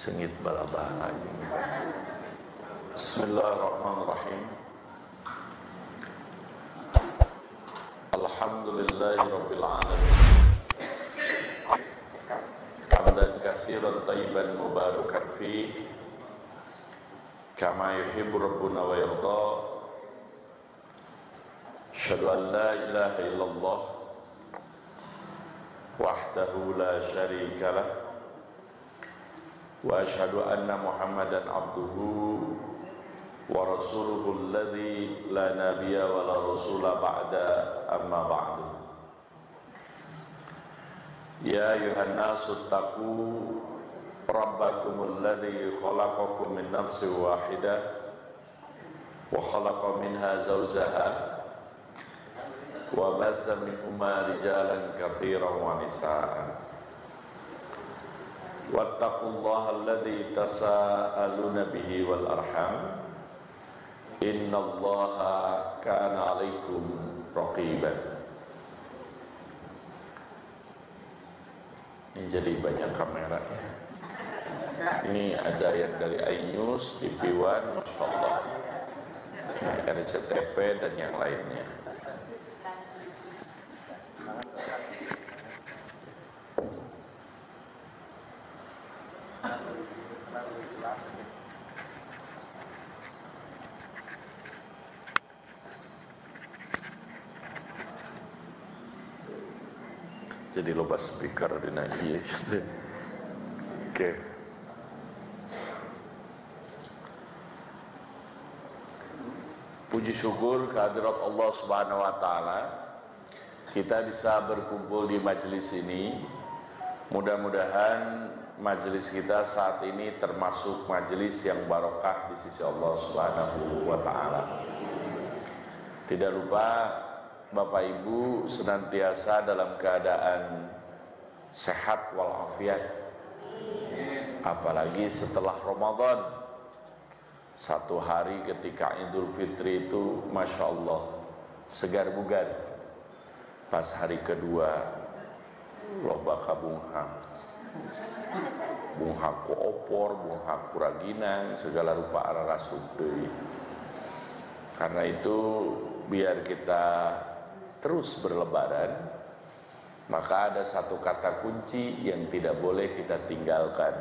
Sengit balabah lagi. Bismillahirrahmanirrahim. Alhamdulillahirabbil alamin. Hamdan katsiran thayyiban mubarakan fi kama yuhibbu rabbuna wa yarda. Asyhadu an la ilaha illallah wahdahu la syarika lah wa asyhadu anna Muhammadan abduhu wa rasuluhu alladzi la nabiyya wa la rasula ba'da amma ba'du. Ya ayuhan nasu taqu rabbakumul ladzi khalaqakum min nafsin wahidah wa khalaqa minha zawjaha wa batha minhuma rijalan katsiran wa nisaa. Wattaqullaha alladzi tasaaluna bihi wal arham. Innallaha kana 'alaikum raqiban. Ini jadi banyak kamera. Ini ada yang dari iNews, TV One, Masya Allah, RCTP dan yang lainnya. Jadi loba speaker di nagi gitu. Oke. Puji syukur kehadirat Allah Subhanahu wa taala, kita bisa berkumpul di majelis ini. Mudah-mudahan majelis kita saat ini termasuk majelis yang barokah di sisi Allah Subhanahu wa taala. Tidak lupa Bapak Ibu senantiasa dalam keadaan sehat walafiat. Apalagi setelah Ramadan, satu hari ketika Idul Fitri itu Masya Allah segar bugar. Pas hari kedua loba kabunghang, bunghaku opor, bunghaku raginang, segala rupa ararasuk deui. Karena itu biar kita terus berlebaran, maka ada satu kata kunci yang tidak boleh kita tinggalkan.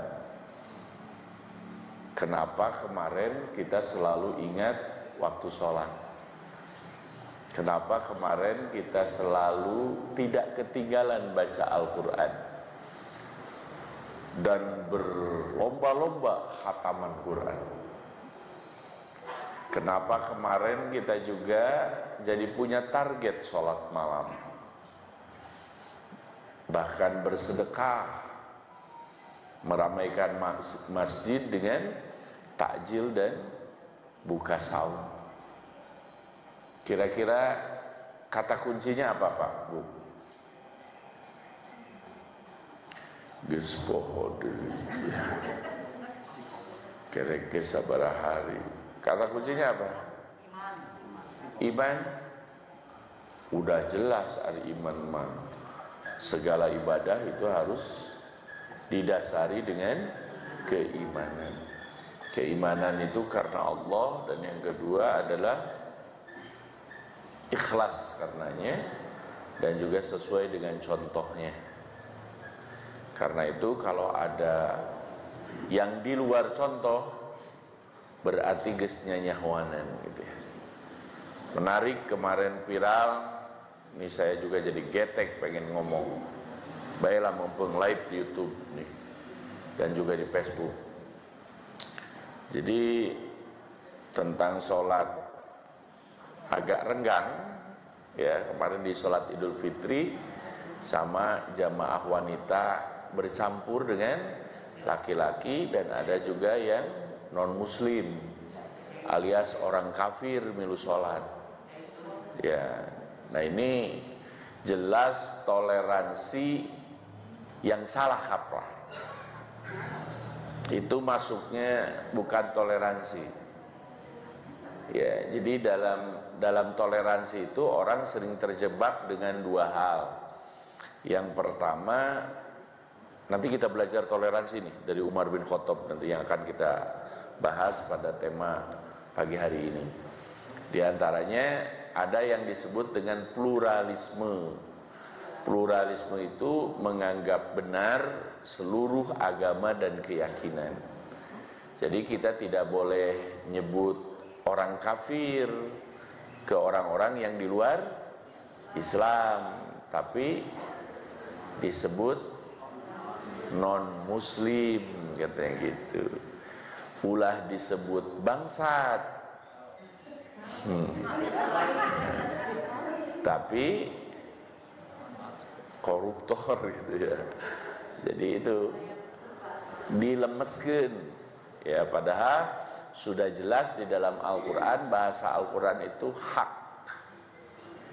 Kenapa kemarin kita selalu ingat waktu sholat? Kenapa kemarin kita selalu tidak ketinggalan baca Al-Quran dan berlomba-lomba khataman Quran? Kenapa kemarin kita juga jadi punya target sholat malam, bahkan bersedekah, meramaikan masjid dengan takjil dan buka saum? Kira-kira kata kuncinya apa Pak Bu? Geus poho deui. Kira-kira sabaraha hari. Kata kuncinya apa? Iman. Udah jelas ari iman mah. Segala ibadah itu harus didasari dengan keimanan. Keimanan itu karena Allah, dan yang kedua adalah ikhlas karenanya, dan juga sesuai dengan contohnya. Karena itu kalau ada yang di luar contoh, berarti gesnya nyahwanan gitu ya. Menarik, kemarin viral, ini saya juga jadi getek pengen ngomong. Baiklah mumpung live di YouTube nih dan juga di Facebook. Jadi tentang sholat agak renggang ya, kemarin di sholat Idul Fitri sama jamaah wanita bercampur dengan laki-laki, dan ada juga yang non muslim alias orang kafir milu sholat ya. Nah ini jelas toleransi yang salah kaprah. Itu masuknya bukan toleransi ya. Jadi dalam toleransi itu orang sering terjebak dengan dua hal. Yang pertama, Nanti kita belajar toleransi nih dari Umar bin Khattab nanti yang akan kita bahas pada tema pagi hari ini. Di antaranya ada yang disebut dengan pluralisme. Pluralisme itu menganggap benar seluruh agama dan keyakinan. Jadi kita tidak boleh nyebut orang kafir ke orang-orang yang di luar Islam, tapi disebut non muslim katanya gitu. Ulah disebut bangsat, tapi koruptor gitu ya. Jadi itu dilemeskan ya, padahal sudah jelas di dalam Al-Quran, bahasa Al-Quran itu hak,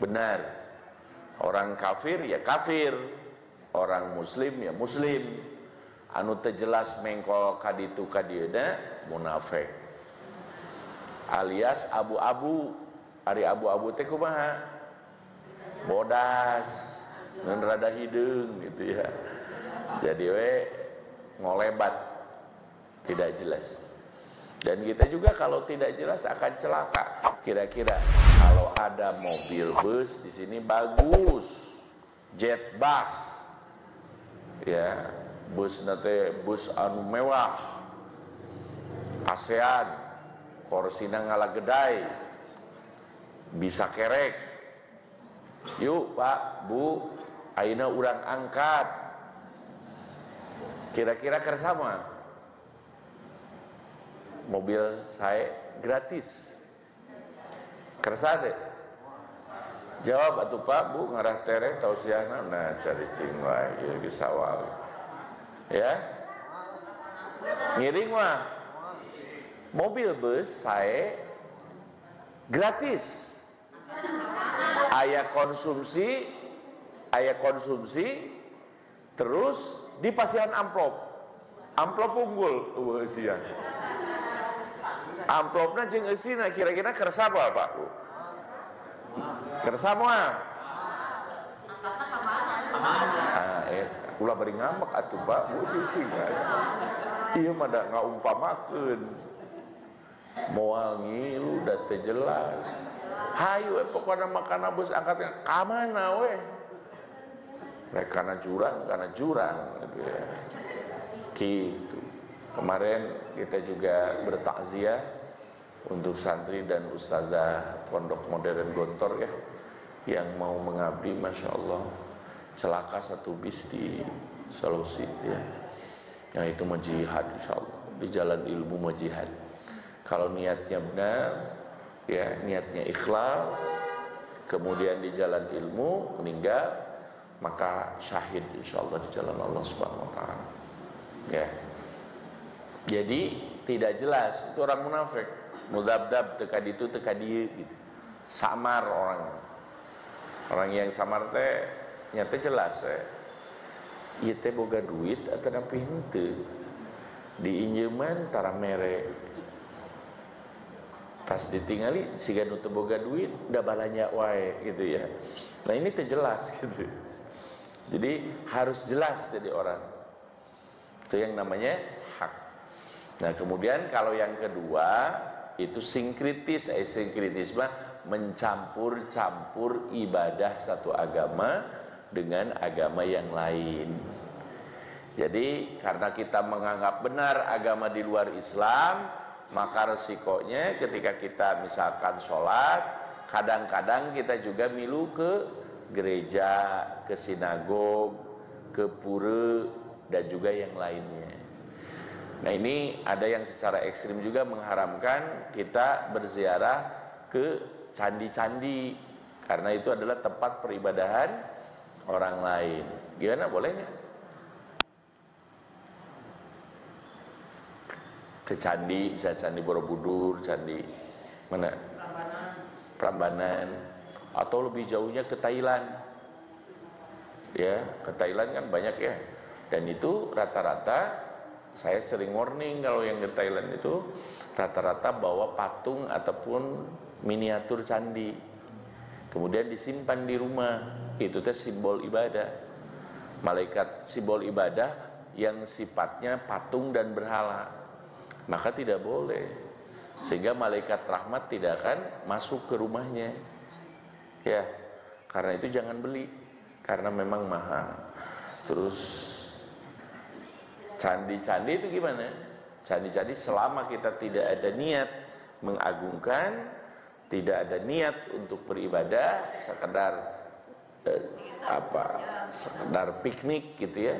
benar. Orang kafir ya kafir, orang muslim ya muslim. Anu tejelas mengkol kaditu kadieuna munafik, alias abu-abu. Ari abu-abu teh kumaha? Bodas, ngan rada hideung gitu ya. Jadi ngolebat, tidak jelas. Dan kita juga kalau tidak jelas akan celaka. Kira-kira kalau ada mobil bus di sini bagus, jet bus, ya, bus nate bus anu mewah, ASEAN, korsina ngalagedai, bisa kerek. Yuk Pak, Bu, ayeuna urang angkat. Kira-kira kersama mobil saya gratis. Kersa teh. Jawab atuh Pak, Bu, ngarah tere tausiahna nah cari cing wae ieu geus sawal. Ya. Ngiring mah mobil bus saya gratis. Aya konsumsi terus dipasihan amplop. Amplop unggul eueuh sia. Amplopna jeung eusina kira-kira kersa apa Pak? Kersa moal. Ulah bari ngambek atuh Pak, Bu cicing. Ieu mah da ngaumpamakeun. Moal ngilu da teu jelas. Hayu pokona makana bus angkat ka mana we? Rek kana jurang gitu ya. Gitu. Kemarin kita juga bertakziah untuk santri dan ustazah Pondok Modern Gontor ya, yang mau mengabdi, masya Allah, celaka satu bis di Sulawesi ya. Nah itu mah jihad insya Allah, di jalan ilmu mah jihad. Kalau niatnya benar, ya niatnya ikhlas, kemudian di jalan ilmu meninggal, maka syahid insya Allah di jalan Allah Subhanahu Wa Taala. Ya. Jadi tidak jelas, itu orang munafik, mudabdab teka ditu teka dieu gitu. Samar orang. Orang yang samar teh nyata jelas ieu teh boga duit atawa nepi henteu. Diinjeuman tara mere. Pas ditingali siga nu teu boga duit da balanja wae gitu ya. Nah ini teh jelas gitu. Jadi harus jelas jadi orang. Itu yang namanya hak. Nah kemudian kalau yang kedua itu sinkritis. Sinkritis mah mencampur-campur ibadah satu agama dengan agama yang lain. Jadi karena kita menganggap benar agama di luar Islam, maka resikonya ketika kita misalkan sholat, kadang-kadang kita juga milu ke gereja, ke sinagog, ke pura, dan juga yang lainnya. Nah ini ada yang secara ekstrim juga mengharamkan kita berziarah ke candi-candi, karena itu adalah tempat peribadahan orang lain. Gimana, bolehnya? Ke candi, bisa candi Borobudur, candi mana? Prambanan. Atau lebih jauhnya ke Thailand. Ya, ke Thailand kan banyak ya. Dan itu rata-rata saya sering warning kalau yang ke Thailand itu rata-rata bawa patung ataupun miniatur candi, kemudian disimpan di rumah. Itu teh simbol ibadah. Malaikat simbol ibadah yang sifatnya patung dan berhala, maka tidak boleh. Sehingga malaikat rahmat tidak akan masuk ke rumahnya. Ya, karena itu jangan beli, karena memang mahal. Terus candi-candi itu gimana? Candi-candi selama kita tidak ada niat mengagungkan, tidak ada niat untuk beribadah, sekedar sekedar piknik gitu ya,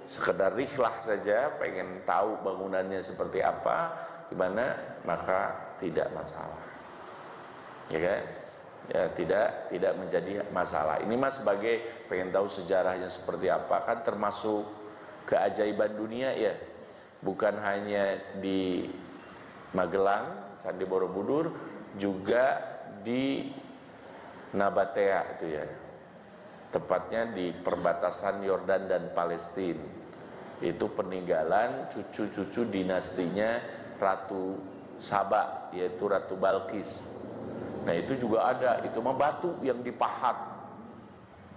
sekedar rihlah saja, pengen tahu bangunannya seperti apa, gimana, maka tidak masalah, ya kan? Ya, tidak menjadi masalah. Ini mas sebagai pengen tahu sejarahnya seperti apa, kan termasuk keajaiban dunia ya, bukan hanya di Magelang, Candi Borobudur, juga di Nabatea itu ya, tepatnya di perbatasan Yordan dan Palestina. Itu peninggalan cucu-cucu dinastinya Ratu Saba, yaitu Ratu Balkis. Nah itu juga ada, itu mah batu yang dipahat.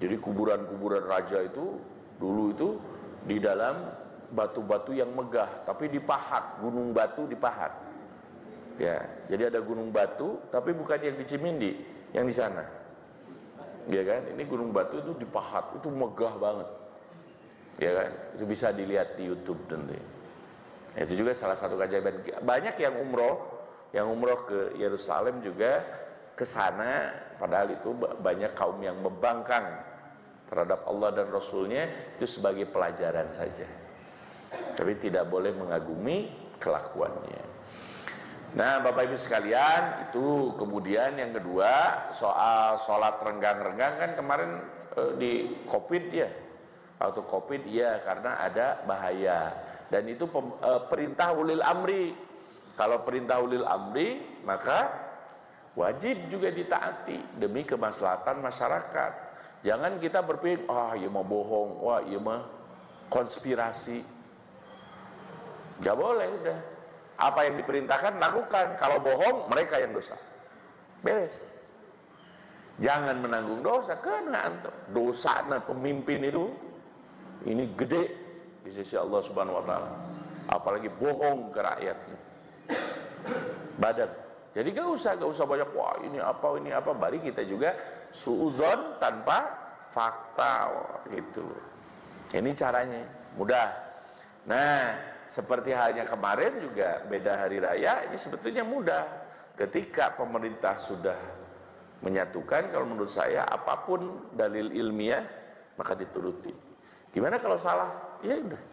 Jadi kuburan-kuburan raja itu dulu itu di dalam batu-batu yang megah, tapi dipahat, gunung batu dipahat. Ya, jadi ada gunung batu, tapi bukan yang di Cimindi, yang di sana. Ya kan, ini gunung batu itu dipahat, itu megah banget. Ya kan, itu bisa dilihat di YouTube nanti. Itu juga salah satu keajaiban. Banyak yang umroh ke Yerusalem juga ke sana, padahal itu banyak kaum yang membangkang terhadap Allah dan Rasulnya, itu sebagai pelajaran saja. Tapi tidak boleh mengagumi kelakuannya. Nah Bapak Ibu sekalian, itu kemudian yang kedua soal sholat renggang-renggang, kan kemarin di COVID ya, waktu COVID ya, karena ada bahaya. Dan itu perintah ulil amri. Kalau perintah ulil amri, maka wajib juga ditaati demi kemaslahatan masyarakat. Jangan kita berpikir, iya mah bohong, wah iya mah konspirasi. Gak boleh udah. Apa yang diperintahkan lakukan. Kalau bohong, mereka yang dosa. Beres. Jangan menanggung dosa, kena antum. Dosa pemimpin itu ini gede di sisi Allah Subhanahu wa taala. Apalagi bohong ke rakyatnya. Badan. Jadi gak usah banyak, wah ini apa, bari kita juga suudzon tanpa fakta gitu. Ini caranya, mudah. Nah, seperti halnya kemarin juga beda hari raya, ini sebetulnya mudah. Ketika pemerintah sudah menyatukan, kalau menurut saya apapun dalil ilmiah maka dituruti. Gimana kalau salah? Ya udah.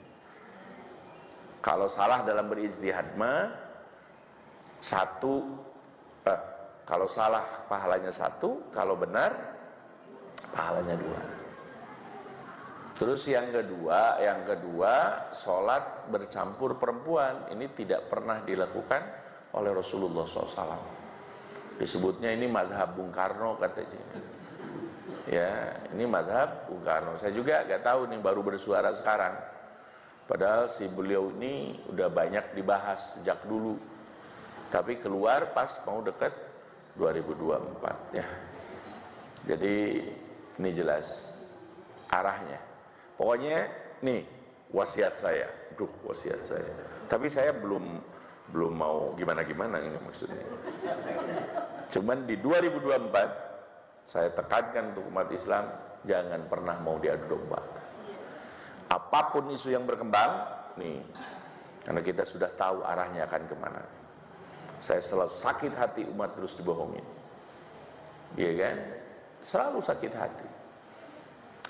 Kalau salah dalam berijtihad mah kalau salah pahalanya 1, kalau benar pahalanya 2. Terus yang kedua, sholat bercampur perempuan ini tidak pernah dilakukan oleh Rasulullah SAW. Disebutnya ini madhab Bung Karno katanya. Ya, ini madhab Bung Karno. Saya juga gak tahu nih, baru bersuara sekarang. Padahal si beliau ini udah banyak dibahas sejak dulu. Tapi keluar pas mau dekat 2024 ya. Jadi ini jelas arahnya. Pokoknya nih wasiat saya. Wasiat saya. Tapi saya belum mau gimana-gimana ini maksudnya. Cuman di 2024 saya tekankan untuk umat Islam, jangan pernah mau diadu domba. Apapun isu yang berkembang nih, karena kita sudah tahu arahnya akan kemana. Saya selalu sakit hati umat terus dibohongin. Iya kan? Selalu sakit hati.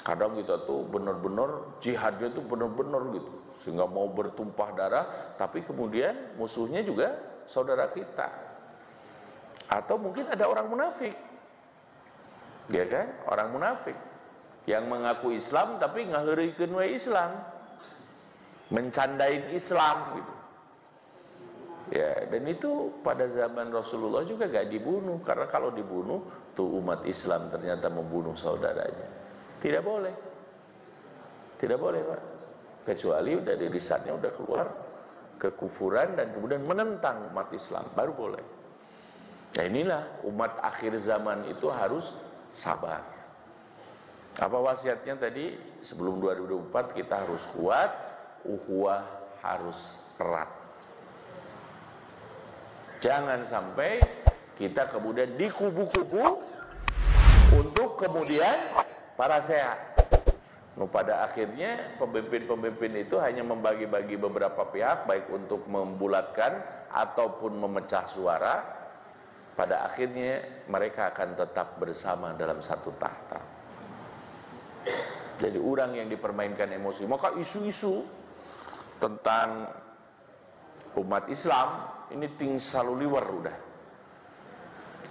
Kadang kita tuh benar-benar jihadnya tuh benar-benar gitu, sehingga mau bertumpah darah, tapi kemudian musuhnya juga saudara kita. Atau mungkin ada orang munafik. Ya kan? Orang munafik yang mengaku Islam tapi ngaheureukeun we Islam. Mencandain Islam gitu. Ya, dan itu pada zaman Rasulullah juga gak dibunuh, karena kalau dibunuh tuh umat Islam ternyata membunuh saudaranya. Tidak boleh, Pak. Kecuali dari lisannya udah keluar kekufuran dan kemudian menentang umat Islam, baru boleh. Nah inilah umat akhir zaman itu harus sabar. Apa wasiatnya tadi? Sebelum 2024 kita harus kuat ukhuwah harus erat. Jangan sampai kita kemudian dikubu-kubu untuk kemudian para sehat. Pada akhirnya pemimpin-pemimpin itu hanya membagi-bagi beberapa pihak, baik untuk membulatkan ataupun memecah suara. Pada akhirnya mereka akan tetap bersama dalam satu tahta. Jadi orang yang dipermainkan emosi, maka isu-isu tentang umat Islam ini selalu liwar udah.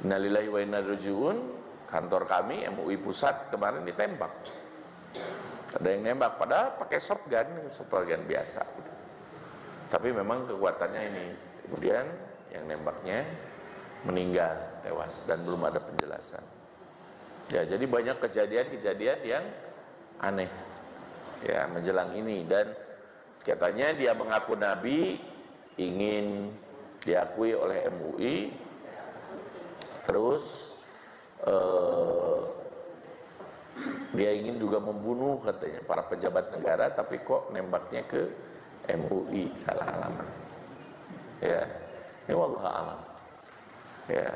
Innalillahi wa inna ilaihi raji'un. Kantor kami MUI Pusat kemarin ditembak. Ada yang nembak padahal pakai shotgun biasa gitu. Tapi memang kekuatannya ini. Kemudian yang nembaknya meninggal, tewas, dan belum ada penjelasan. Ya, jadi banyak kejadian-kejadian yang aneh ya menjelang ini. Dan katanya dia mengaku nabi, ingin diakui oleh MUI, terus dia ingin juga membunuh katanya para pejabat negara, tapi kok nembaknya ke MUI, salah alamat. Ya, ini wallahu a'lam. Ya,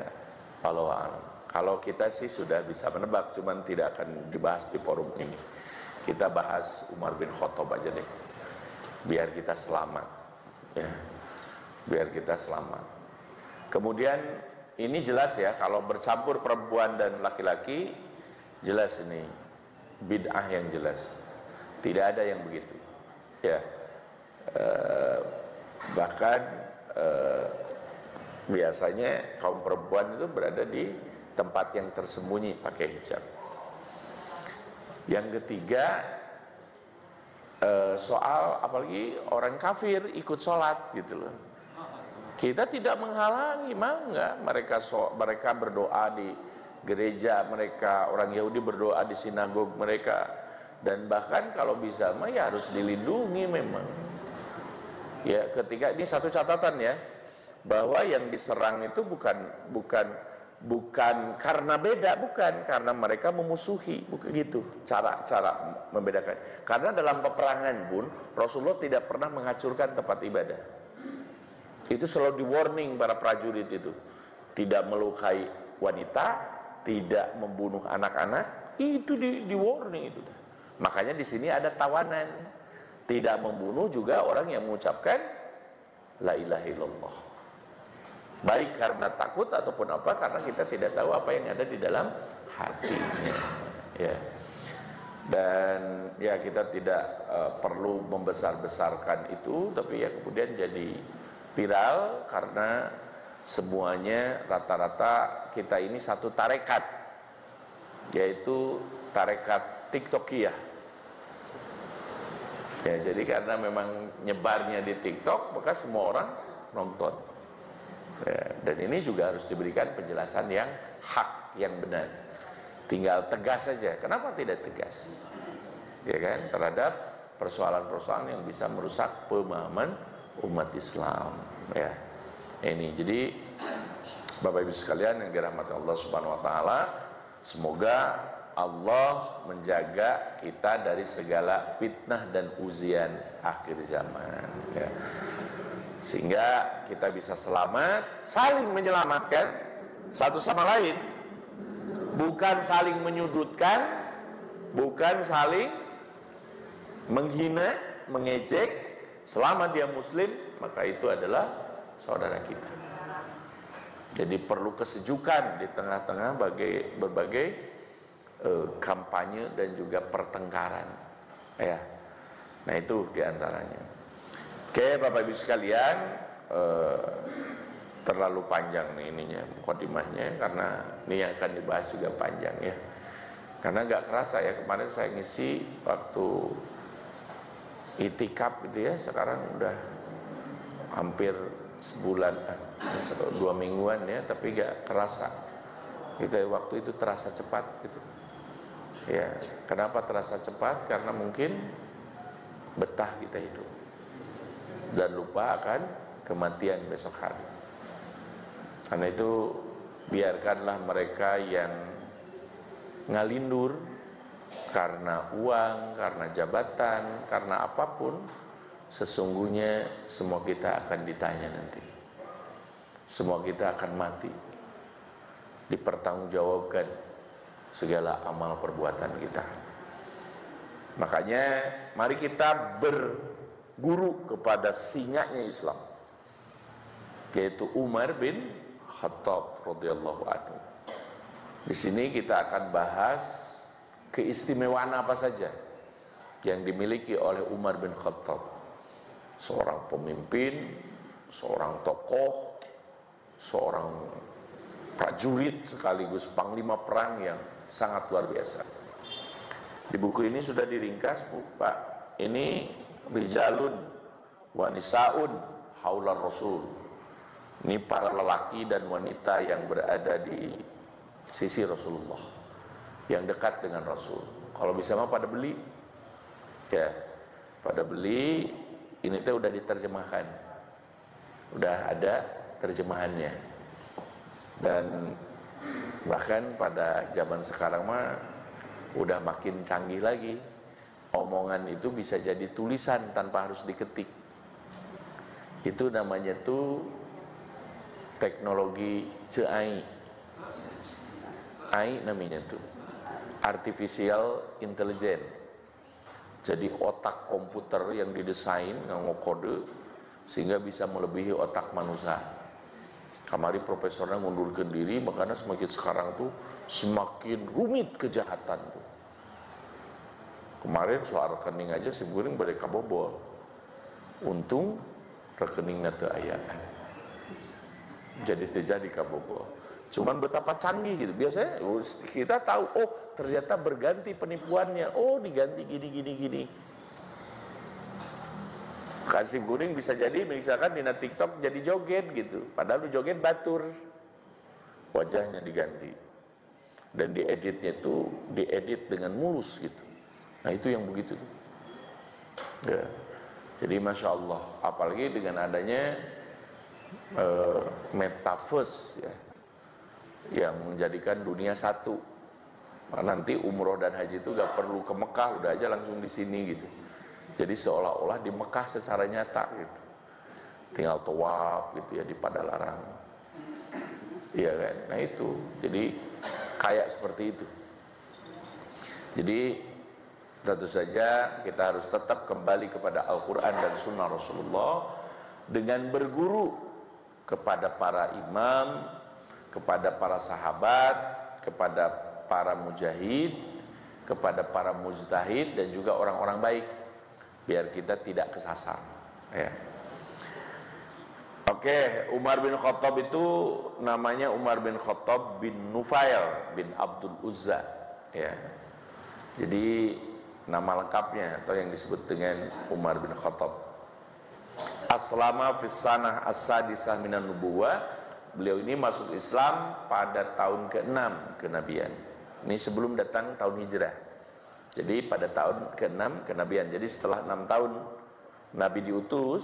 wallahu a'lam. Kalau kita sih sudah bisa menebak, cuman tidak akan dibahas di forum ini. Kita bahas Umar bin Khattab aja deh, biar kita selamat. Ya, biar kita selamat. Kemudian ini jelas ya, kalau bercampur perempuan dan laki-laki, jelas ini bid'ah yang jelas. Tidak ada yang begitu. Ya, bahkan biasanya kaum perempuan itu berada di tempat yang tersembunyi pakai hijab. Yang ketiga, soal apalagi orang kafir ikut sholat gitu loh. Kita tidak menghalangi, enggak. Mereka berdoa di gereja mereka, orang Yahudi berdoa di sinagog mereka, dan bahkan kalau bisa ya harus dilindungi memang. Ya, ketika ini satu catatan ya, bahwa yang diserang itu bukan karena beda, bukan karena mereka memusuhi, bukan gitu cara membedakan. Karena dalam peperangan pun Rasulullah tidak pernah menghancurkan tempat ibadah. Itu selalu di warning para prajurit itu, tidak melukai wanita, tidak membunuh anak-anak, itu di warning itu. Makanya di sini ada tawanan, tidak membunuh juga orang yang mengucapkan la ilaha illallah. Baik karena takut ataupun apa, karena kita tidak tahu apa yang ada di dalam hatinya. Ya. Dan ya kita tidak perlu membesar-besarkan itu, tapi ya kemudian jadi viral karena semuanya rata-rata kita ini satu tarekat, yaitu tarekat TikTokiyah. Ya, jadi karena memang nyebarnya di TikTok, maka semua orang nonton. Ya, dan ini juga harus diberikan penjelasan yang hak, yang benar. Tinggal tegas saja. Kenapa tidak tegas? Ya kan, terhadap persoalan-persoalan yang bisa merusak pemahaman umat Islam. Ya, ini jadi Bapak Ibu sekalian yang dirahmati Allah Subhanahu Wa Taala, semoga Allah menjaga kita dari segala fitnah dan ujian akhir zaman. Ya. Sehingga kita bisa selamat, saling menyelamatkan satu sama lain, bukan saling menyudutkan, bukan saling menghina, mengejek. Selama dia muslim, maka itu adalah saudara kita. Jadi perlu kesejukan di tengah-tengah berbagai kampanye dan juga pertengkaran. Ya. Nah itu diantaranya. Oke Bapak Ibu sekalian, terlalu panjang nih ininya, mukadimahnya, karena ini yang akan dibahas juga panjang ya. Karena nggak kerasa ya, kemarin saya ngisi waktu itikaf gitu ya, sekarang udah hampir sebulan, 2 mingguan ya, tapi gak kerasa gitu, waktu itu terasa cepat gitu ya. Kenapa terasa cepat? Karena mungkin betah kita hidup dan lupa akan kematian besok hari. Karena itu biarkanlah mereka yang ngalindur karena uang, karena jabatan, karena apapun, sesungguhnya semua kita akan ditanya nanti. Semua kita akan mati, dipertanggungjawabkan segala amal perbuatan kita. Makanya mari kita berguru kepada singanya Islam, yaitu Umar bin Khattab radhiyallahu anhu. Di sini kita akan bahas keistimewaan apa saja yang dimiliki oleh Umar bin Khattab, seorang pemimpin, seorang tokoh, seorang prajurit sekaligus panglima perang yang sangat luar biasa. Di buku ini sudah diringkas, Bu, Pak. Ini rijalun wa nisaun haular rasul. Ini para lelaki dan wanita yang berada di sisi Rasulullah, yang dekat dengan Rasul. Kalau bisa mah pada beli, ya, pada beli. Ini teh udah diterjemahkan, udah ada terjemahannya. Dan bahkan pada zaman sekarang mah udah makin canggih lagi. Omongan itu bisa jadi tulisan tanpa harus diketik. Itu namanya tuh teknologi AI. AI namanya tuh artificial intelligence. Jadi otak komputer yang didesain nganggo kode sehingga bisa melebihi otak manusia. Kamari profesornya ngundurkan diri, makanya semakin sekarang tuh semakin rumit kejahatan tuh. Kemarin soal rekening aja si Guring bade kabobol. Untung rekeningnya teu aya. Jadi terjadi kabobol. Cuman betapa canggih gitu. Biasanya kita tahu, oh ternyata berganti penipuannya. Oh diganti gini. Kasih Guring bisa jadi misalkan di TikTok jadi joget gitu. Padahal lu joget batur. Wajahnya diganti. Dan dieditnya itu diedit dengan mulus gitu. Nah itu yang begitu tuh. Ya. Jadi Masya Allah. Apalagi dengan adanya metaverse ya, yang menjadikan dunia satu. Nanti umroh dan haji itu gak perlu ke Mekah, udah aja langsung di sini gitu. Jadi seolah-olah di Mekah secara nyata gitu. Tinggal tawaf gitu ya di Padalarang. Iya kan? Nah itu. Jadi kayak seperti itu. Jadi tentu saja kita harus tetap kembali kepada Al-Quran dan Sunnah Rasulullah dengan berguru kepada para imam, kepada para sahabat, kepada para mujahid, kepada para mujtahid dan juga orang-orang baik, biar kita tidak kesasar ya. Oke, Umar bin Khattab itu namanya Umar bin Khattab bin Nufail bin Abdul Uzza ya. Jadi nama lengkapnya atau yang disebut dengan Umar bin Khattab. Aslama fis sanah as-sadisah minan nubuwah. Beliau ini masuk Islam pada tahun ke-6 kenabian. Ini sebelum datang tahun hijrah. Jadi pada tahun ke-6 kenabian. Jadi setelah 6 tahun Nabi diutus,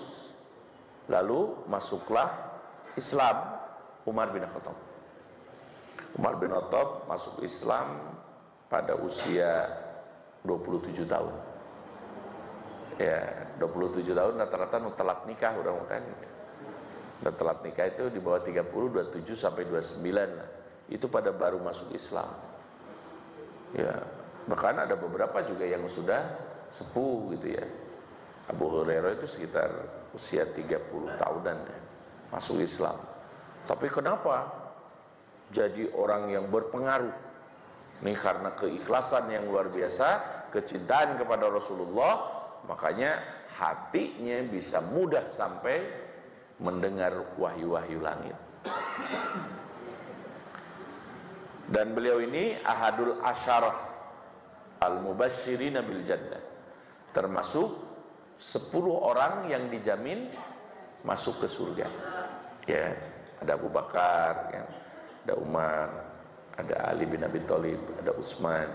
lalu masuklah Islam Umar bin Khattab. Umar bin Khattab masuk Islam pada usia 27 tahun. Ya, 27 tahun rata-rata telat nikah udah makan. Dan telat nikah itu di bawah 30, 27 sampai 29 lah. Itu pada baru masuk Islam. Ya, bahkan ada beberapa juga yang sudah sepuh gitu ya. Abu Hurairah itu sekitar usia 30 tahunan ya, masuk Islam. Tapi kenapa jadi orang yang berpengaruh? Ini karena keikhlasan yang luar biasa, kecintaan kepada Rasulullah, makanya hatinya bisa mudah sampai mendengar wahyu-wahyu langit. Dan beliau ini ahadul asyarah al-mubashshirina bil jannah, termasuk 10 orang yang dijamin masuk ke surga. Ya, ada Abu Bakar, ya, ada Umar, ada Ali bin Abi Thalib, ada Utsman,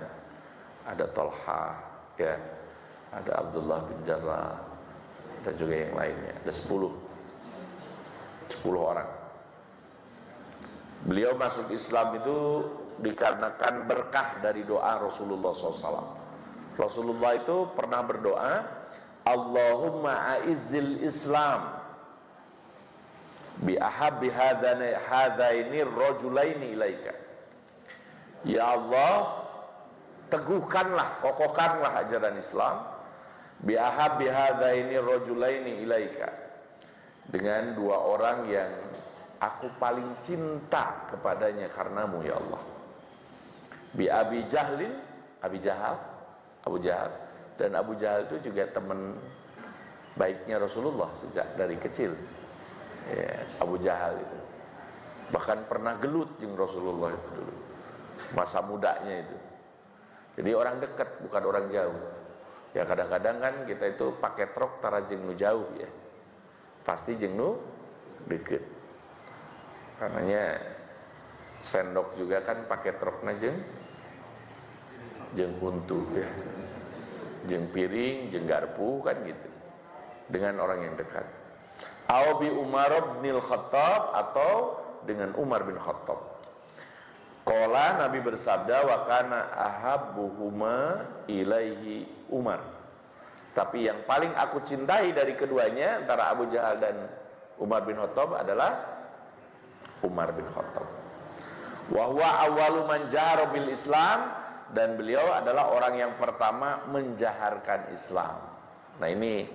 ada Talha, ya, ada Abdullah bin Jarrah, dan juga yang lainnya. Ada 10 orang. Beliau masuk Islam itu dikarenakan berkah dari doa Rasulullah SAW. Rasulullah itu pernah berdoa, Allahumma a'izzil Islam bi ahabbi hadaini rajulaini ilaika. Ya Allah, teguhkanlah, kokohkanlah ajaran Islam bi ahabbi hadaini rajulaini ilaika, dengan dua orang yang aku paling cinta kepadanya karenamu ya Allah. Bi Abi Jahlin, Abi Jahal, Abu Jahal. Dan Abu Jahal itu juga teman baiknya Rasulullah sejak dari kecil. Ya, Abu Jahal itu bahkan pernah gelut jeung Rasulullah itu dulu, masa mudanya itu. Jadi orang dekat, bukan orang jauh. Ya kadang-kadang kan kita itu pakai truk tara jeung nu jauh ya. Pasti jeung nu deket. Karenanya sendok juga kan pakai trukna jeung huntu ya. Jeung piring, jeung garpu kan gitu. Dengan orang yang dekat. Au bi Umar bin Khattab, atau dengan Umar bin Khattab. Qala, Nabi bersabda, wa kana ahabbuhuma ilaihi Umar. Tapi yang paling aku cintai dari keduanya antara Abu Jahal dan Umar bin Khattab adalah Umar bin Khattab. Wa huwa awwalu man jahara bil Islam, dan beliau adalah orang yang pertama menjaharkan Islam. Nah ini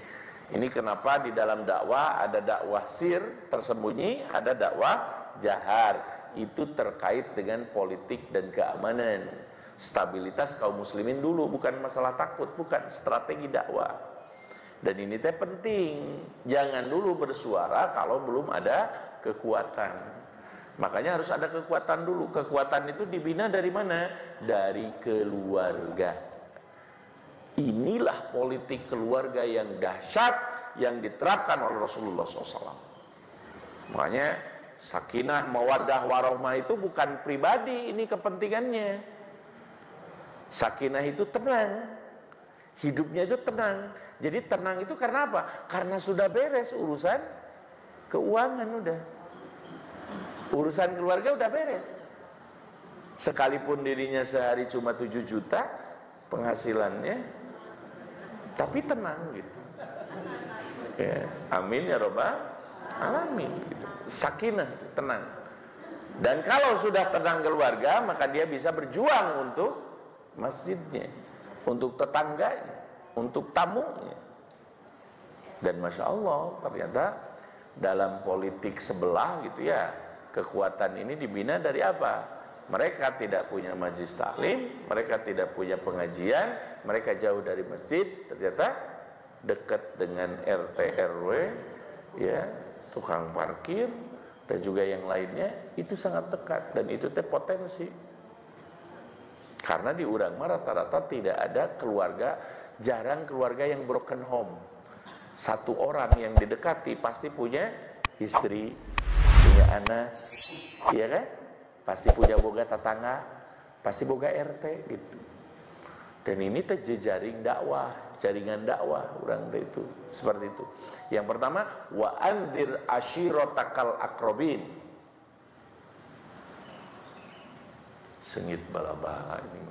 kenapa di dalam dakwah ada dakwah sir tersembunyi, ada dakwah jahar. Itu terkait dengan politik dan keamanan, stabilitas kaum muslimin dulu, bukan masalah takut, bukan, strategi dakwah. Dan ini teh penting, jangan dulu bersuara kalau belum ada kekuatan. Makanya harus ada kekuatan dulu. Kekuatan itu dibina dari mana? Dari keluarga. Inilah politik keluarga yang dahsyat yang diterapkan oleh Rasulullah SAW. Makanya sakinah, mawaddah, warahmah itu bukan pribadi, ini kepentingannya. Sakinah itu tenang, hidupnya itu tenang. Jadi tenang itu karena apa? Karena sudah beres urusan keuangan, udah. Urusan keluarga udah beres. Sekalipun dirinya sehari cuma 7 juta penghasilannya, tapi tenang gitu. Ya, amin ya robbal alamin gitu. Sakinah, tenang. Dan kalau sudah tenang keluarga, maka dia bisa berjuang untuk masjidnya, untuk tetangganya, untuk tamunya. Dan masya Allah, ternyata dalam politik sebelah gitu ya, kekuatan ini dibina dari apa? Mereka tidak punya majelis taklim, mereka tidak punya pengajian, mereka jauh dari masjid, ternyata dekat dengan RT RW, ya, tukang parkir dan juga yang lainnya, itu sangat dekat dan itu teh potensi. Karena di urang mah rata-rata tidak ada keluarga, jarang keluarga yang broken home. Satu orang yang didekati pasti punya istri, punya anak, iya kan? Pasti punya boga tetangga, pasti boga RT gitu. Dan ini teh jejaring dakwah, jaringan dakwah urang teh itu seperti itu. Yang pertama, wa anzir ashiratakal aqrabin. Sengit bala-bala ini.